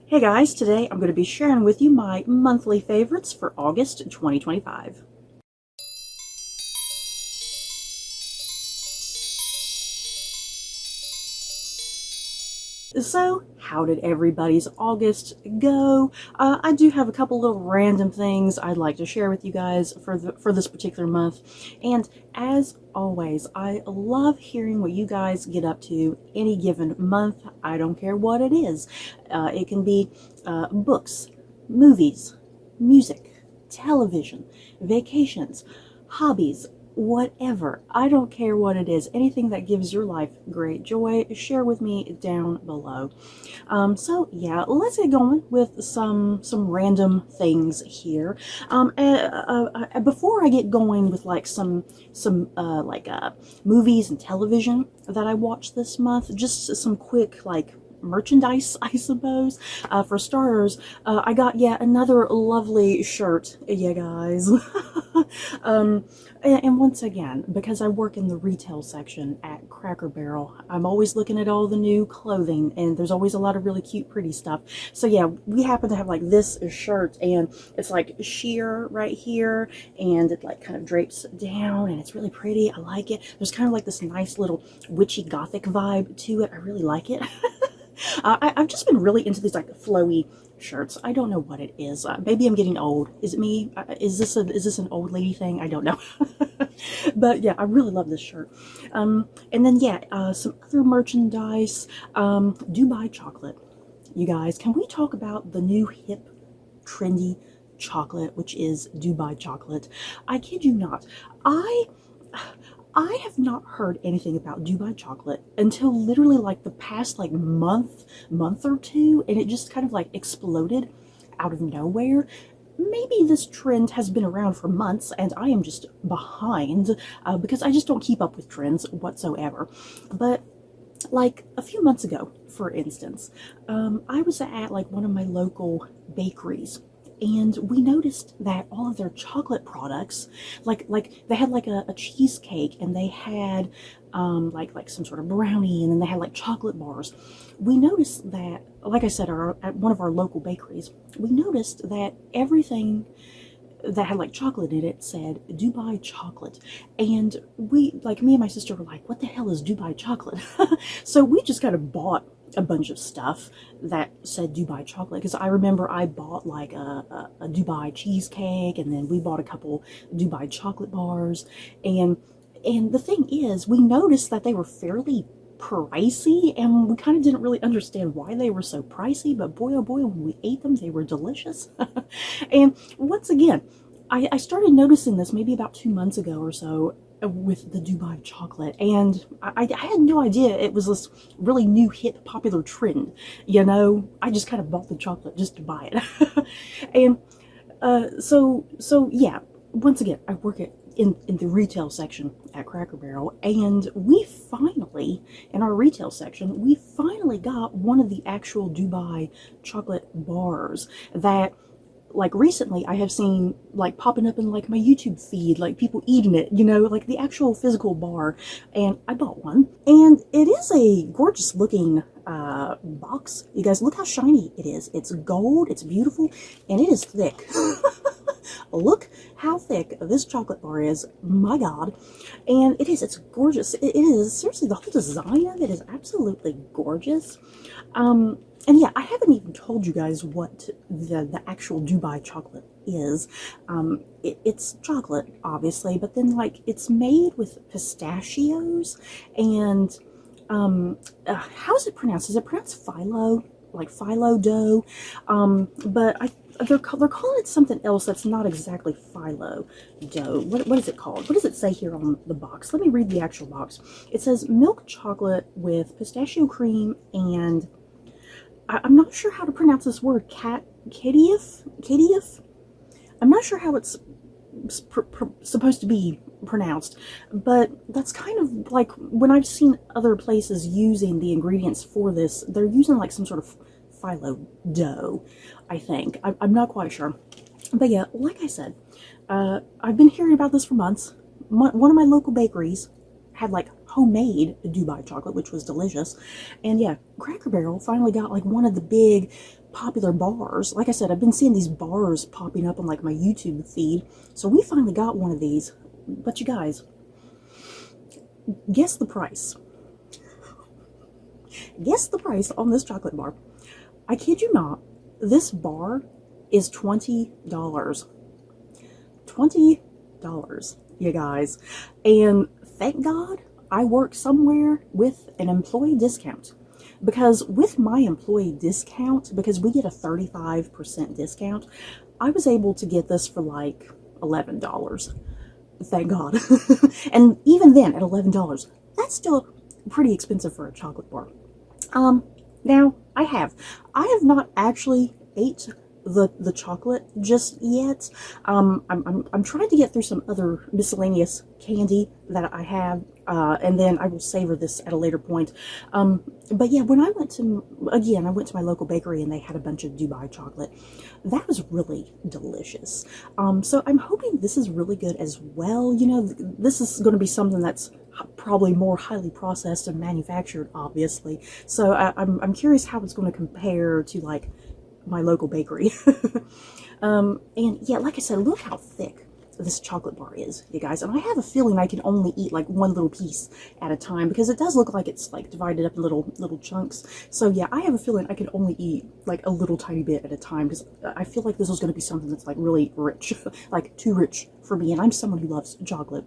Hey guys, today I'm going to be sharing with you my monthly favorites for August 2025. So, how did everybody's August go? I do have a couple little random things I'd like to share with you guys for this particular month. And as always, I love hearing what you guys get up to any given month. I don't care what it is. It can be books, movies, music, television, vacations, hobbies, whatever. I don't care what it is. Anything that gives your life great joy, share with me down below. So yeah, let's get going with some random things here. Before I get going with like some movies and television that I watched this month, just some quick like merchandise, I suppose. For starters, I got yet another lovely shirt, you guys. And once again, because I work in the retail section at Cracker Barrel, I'm always looking at all the new clothing, and there's always a lot of really cute, pretty stuff. So yeah, we happen to have like this shirt, and it's like sheer right here, and it like kind of drapes down, and it's really pretty. I like it. There's kind of like this nice little witchy gothic vibe to it. I really like it. I've just been really into these like flowy shirts. I don't know what it is. Maybe I'm getting old. Is it me? Is this an old lady thing? I don't know. But yeah, I really love this shirt. And then yeah, some other merchandise. Dubai chocolate. You guys, can we talk about the new hip, trendy chocolate, which is Dubai chocolate? I kid you not. I have not heard anything about Dubai chocolate until literally like the past like month or two, and it just kind of like exploded out of nowhere. Maybe this trend has been around for months and I am just behind because I just don't keep up with trends whatsoever. But like a few months ago, for instance, I was at like one of my local bakeries, and we noticed that all of their chocolate products, like they had like a cheesecake, and they had like some sort of brownie, and then they had like chocolate bars. We noticed that, like I said, at one of our local bakeries, we noticed that everything that had like chocolate in it said Dubai chocolate, and we, like, me and my sister were like, what the hell is Dubai chocolate? So we just kind of bought a bunch of stuff that said Dubai chocolate, because I remember I bought like a Dubai cheesecake, and then we bought a couple Dubai chocolate bars, and the thing is, we noticed that they were fairly pricey, and we kind of didn't really understand why they were so pricey, but boy oh boy, when we ate them, they were delicious. And once again, I started noticing this maybe about 2 months ago or so with the Dubai chocolate, and I had no idea it was this really new hip popular trend. You know, I just kind of bought the chocolate just to buy it. And so yeah, once again, I work in the retail section at Cracker Barrel, and we finally, in our retail section, we finally got one of the actual Dubai chocolate bars that, like, recently I have seen like popping up in like my YouTube feed, like people eating it, you know, like the actual physical bar. And I bought one, and it is a gorgeous looking box. You guys, look how shiny it is. It's gold, it's beautiful, and it is thick. Look how thick this chocolate bar is, my god. And it's gorgeous. It is, seriously, the whole design of it is absolutely gorgeous. And yeah, I haven't even told you guys what the actual Dubai chocolate is. It's chocolate, obviously, but then like it's made with pistachios and how's it pronounced? Is it pronounced phyllo? Like phyllo dough? But they're calling it something else that's not exactly phyllo dough. What is it called? What does it say here on the box? Let me read the actual box. It says milk chocolate with pistachio cream and I'm not sure how to pronounce this word. Kadief? I'm not sure how it's supposed to be pronounced, but that's kind of like when I've seen other places using the ingredients for this, they're using like some sort of phyllo dough, I think. I'm not quite sure. But yeah, like I said, I've been hearing about this for months. One of my local bakeries had like homemade Dubai chocolate, which was delicious. And yeah, Cracker Barrel finally got like one of the big popular bars. Like I said, I've been seeing these bars popping up on like my YouTube feed. So we finally got one of these. But you guys, guess the price. Guess the price on this chocolate bar. I kid you not, this bar is $20. $20, you guys. And thank God I work somewhere with an employee discount. Because with my employee discount, because we get a 35% discount, I was able to get this for like $11. Thank God. And even then, at $11, that's still pretty expensive for a chocolate bar. Now, I have not actually ate the chocolate just yet. I'm trying to get through some other miscellaneous candy that I have, and then I will savor this at a later point. But yeah, when I went to my local bakery and they had a bunch of Dubai chocolate. That was really delicious. So I'm hoping this is really good as well. You know, this is going to be something that's probably more highly processed and manufactured, obviously. So I'm curious how it's going to compare to like my local bakery. And yeah, like I said, look how thick this chocolate bar is, you guys. And I have a feeling I can only eat like one little piece at a time, because it does look like it's like divided up in little chunks. So yeah, I have a feeling I can only eat like a little tiny bit at a time, because I feel like this is going to be something that's like really rich, like too rich for me, and I'm someone who loves chocolate.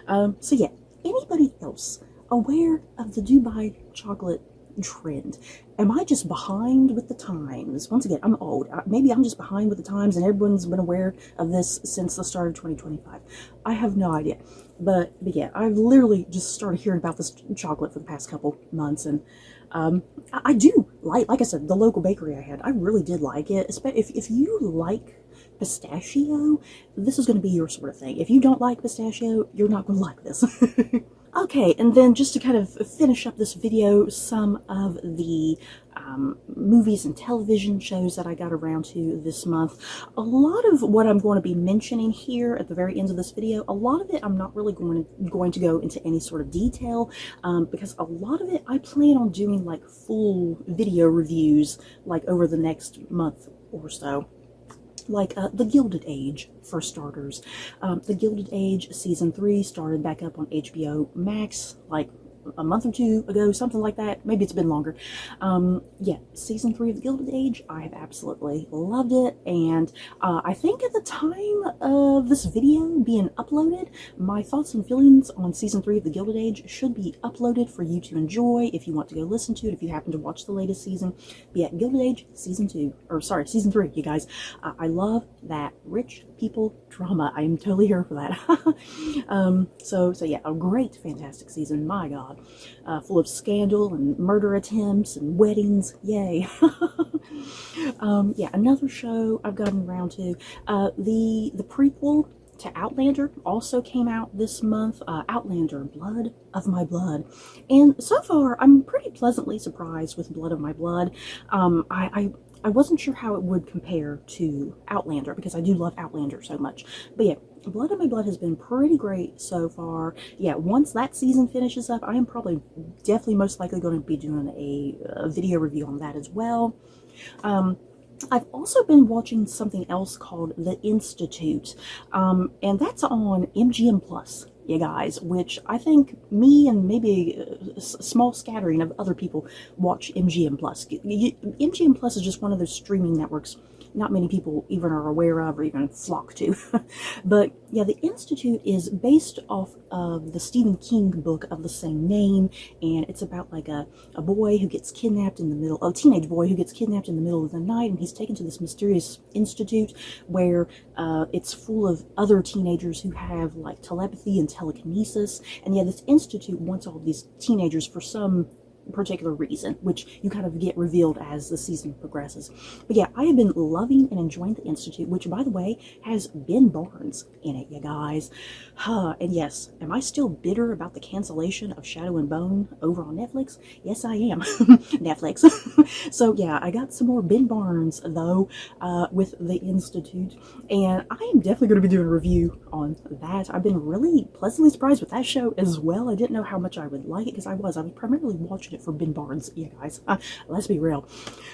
So yeah, anybody else aware of the Dubai chocolate trend? Am I just behind with the times? Once again, I'm old. Maybe I'm just behind with the times and everyone's been aware of this since the start of 2025. I have no idea. But yeah, I've literally just started hearing about this chocolate for the past couple months, and I do like I said, the local bakery I had, I really did like it. If you like pistachio, this is going to be your sort of thing. If you don't like pistachio, you're not going to like this. Okay, and then just to kind of finish up this video, some of the movies and television shows that I got around to this month. A lot of what I'm going to be mentioning here at the very end of this video, a lot of it I'm not really going to go into any sort of detail, because a lot of it I plan on doing like full video reviews like over the next month or so. Like The Gilded Age, for starters. The Gilded Age Season 3 started back up on HBO Max, like a month or two ago, something like that. Maybe it's been longer. Yeah, Season 3 of The Gilded Age, I have absolutely loved it, and I think at the time of this video being uploaded, my thoughts and feelings on Season 3 of The Gilded Age should be uploaded for you to enjoy if you want to go listen to it, if you happen to watch the latest season. But yeah, Gilded Age Season 3, you guys. I love that rich people drama. I am totally here for that. So yeah, a great, fantastic season, my god. Full of scandal and murder attempts and weddings, yay. Yeah, another show I've gotten around to, the prequel to Outlander also came out this month. Outlander, Blood of My Blood. And so far, I'm pretty pleasantly surprised with Blood of My Blood. I wasn't sure how it would compare to Outlander, because I do love Outlander so much. But yeah, Blood of My Blood has been pretty great so far. Yeah, once that season finishes up, I am definitely most likely going to be doing a video review on that as well. I've also been watching something else called The Institute, and that's on MGM Plus, you guys, which I think me and maybe a small scattering of other people watch MGM Plus. MGM Plus is just one of those streaming networks not many people even are aware of or even flock to. But yeah, The Institute is based off of the Stephen King book of the same name, and it's about like a boy who gets kidnapped in the middle, a teenage boy who gets kidnapped in the middle of the night, and he's taken to this mysterious institute where it's full of other teenagers who have like telepathy and telekinesis. And yeah, this institute wants all these teenagers for some particular reason, which you kind of get revealed as the season progresses. But yeah, I have been loving and enjoying The Institute, which by the way has Ben Barnes in it, you guys. And yes, am I still bitter about the cancellation of Shadow and Bone over on Netflix? Yes, I am. Netflix. So yeah, I got some more Ben Barnes though with The Institute, and I am definitely going to be doing a review on that. I've been really pleasantly surprised with that show as well. I didn't know how much I would like it, because I was primarily watching it it for Ben Barnes, you guys. Let's be real.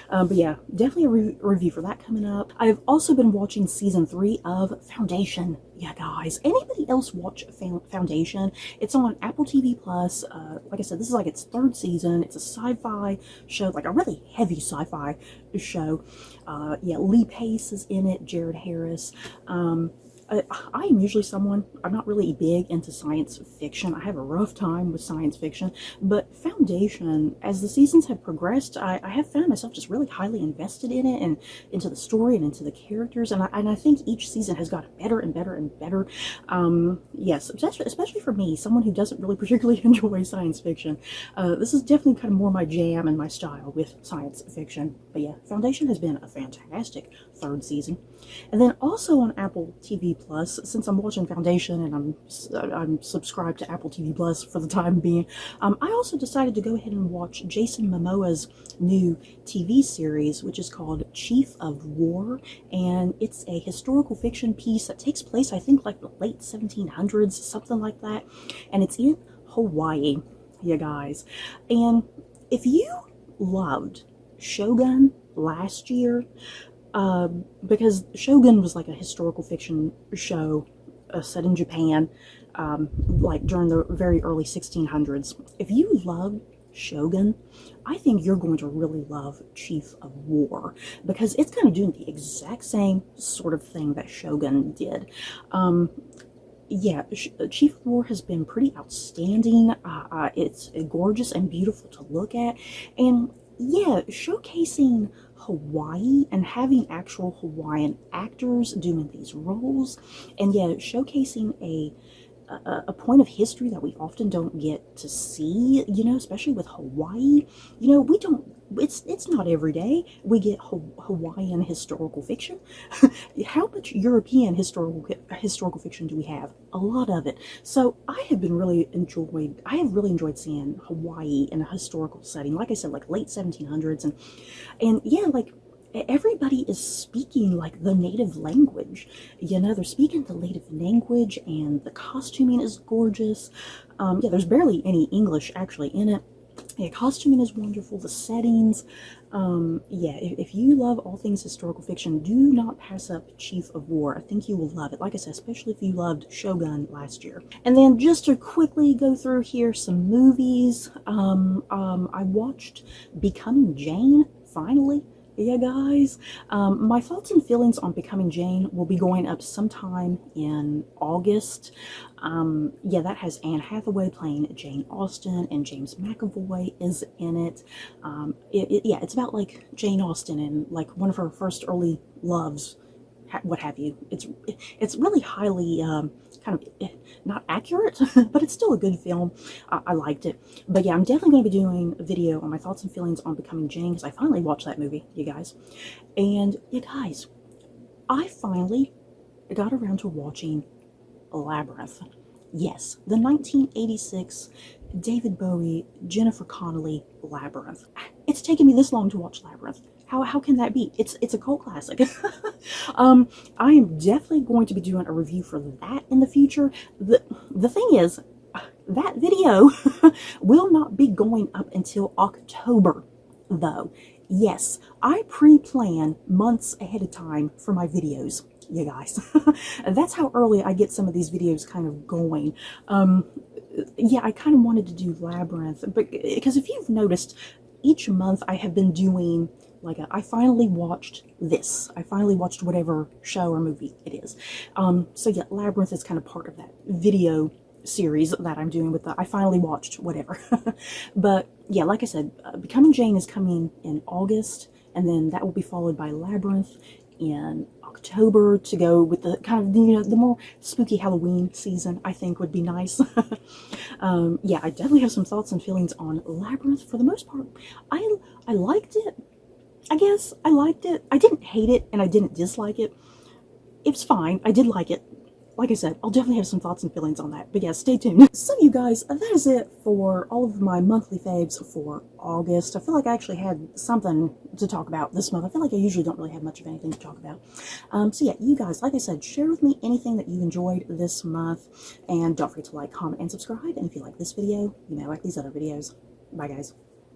But yeah, definitely a review for that coming up. I've also been watching season 3 of Foundation. Yeah, guys. Anybody else watch Foundation? It's on Apple TV Plus. Like I said, this is like its 3rd season. It's a sci-fi show, like a really heavy sci-fi show. Yeah, Lee Pace is in it, Jared Harris. I am usually someone, I'm not really big into science fiction. I have a rough time with science fiction, but Foundation, as the seasons have progressed, I have found myself just really highly invested in it and into the story and into the characters, and I think each season has gotten better and better and better. Yes, especially for me, someone who doesn't really particularly enjoy science fiction. This is definitely kind of more my jam and my style with science fiction. But yeah, Foundation has been a fantastic 3rd season. And then also on Apple TV Plus, since I'm watching Foundation and I'm subscribed to Apple TV Plus for the time being, I also decided to go ahead and watch Jason Momoa's new TV series, which is called Chief of War, and it's a historical fiction piece that takes place, I think, like the late 1700s, something like that, and it's in Hawaii, you guys. And if you loved Shogun last year, because Shogun was like a historical fiction show set in Japan, like during the very early 1600s. If you loved Shogun, I think you're going to really love Chief of War, because it's kind of doing the exact same sort of thing that Shogun did. Yeah, Chief of War has been pretty outstanding. It's gorgeous and beautiful to look at, and yeah, showcasing Hawaii and having actual Hawaiian actors doing these roles, and yeah, showcasing a point of history that we often don't get to see, you know, especially with Hawaii. You know, we don't, it's not every day we get Hawaiian historical fiction. How much European historical fiction do we have? A lot of it. So I have really enjoyed seeing Hawaii in a historical setting. Like I said, like late 1700s, and yeah, like everybody is speaking like the native language. You know, they're speaking the native language, and the costuming is gorgeous. Yeah, there's barely any English actually in it. Yeah, costuming is wonderful. The settings. Yeah, if you love all things historical fiction, do not pass up Chief of War. I think you will love it. Like I said, especially if you loved Shogun last year. And then just to quickly go through here some movies. I watched Becoming Jane, finally. Yeah, guys, my thoughts and feelings on Becoming Jane will be going up sometime in August. Yeah, that has Anne Hathaway playing Jane Austen, and James McAvoy is in it. Yeah, it's about like Jane Austen and like one of her first early loves, what have you. It's really highly kind of not accurate, but it's still a good film. I liked it. But yeah, I'm definitely going to be doing a video on my thoughts and feelings on Becoming Jane, because I finally watched that movie, you guys. And you guys, I finally got around to watching Labyrinth. Yes, the 1986 David Bowie, Jennifer Connelly Labyrinth. It's taken me this long to watch Labyrinth. How can that be? It's a cult classic. I am definitely going to be doing a review for that in the future. The thing is, that video will not be going up until October, though. Yes, I pre-plan months ahead of time for my videos, you guys. That's how early I get some of these videos kind of going. Yeah, I kind of wanted to do Labyrinth, but because if you've noticed, each month I have been doing like I finally watched this. I finally watched whatever show or movie it is. So yeah, Labyrinth is kind of part of that video series that I'm doing with the I finally watched whatever. But yeah, like I said, Becoming Jane is coming in August, and then that will be followed by Labyrinth in October, to go with the kind of, you know, the more spooky Halloween season, I think would be nice. Yeah, I definitely have some thoughts and feelings on Labyrinth. For the most part, I liked it. I guess I liked it. I didn't hate it, and I didn't dislike it. It's fine. I did like it. Like I said, I'll definitely have some thoughts and feelings on that. But yeah, stay tuned. So you guys, that is it for all of my monthly faves for August. I feel like I actually had something to talk about this month. I feel like I usually don't really have much of anything to talk about. So yeah, you guys, like I said, share with me anything that you enjoyed this month. And don't forget to like, comment, and subscribe. And if you like this video, you may like these other videos. Bye, guys.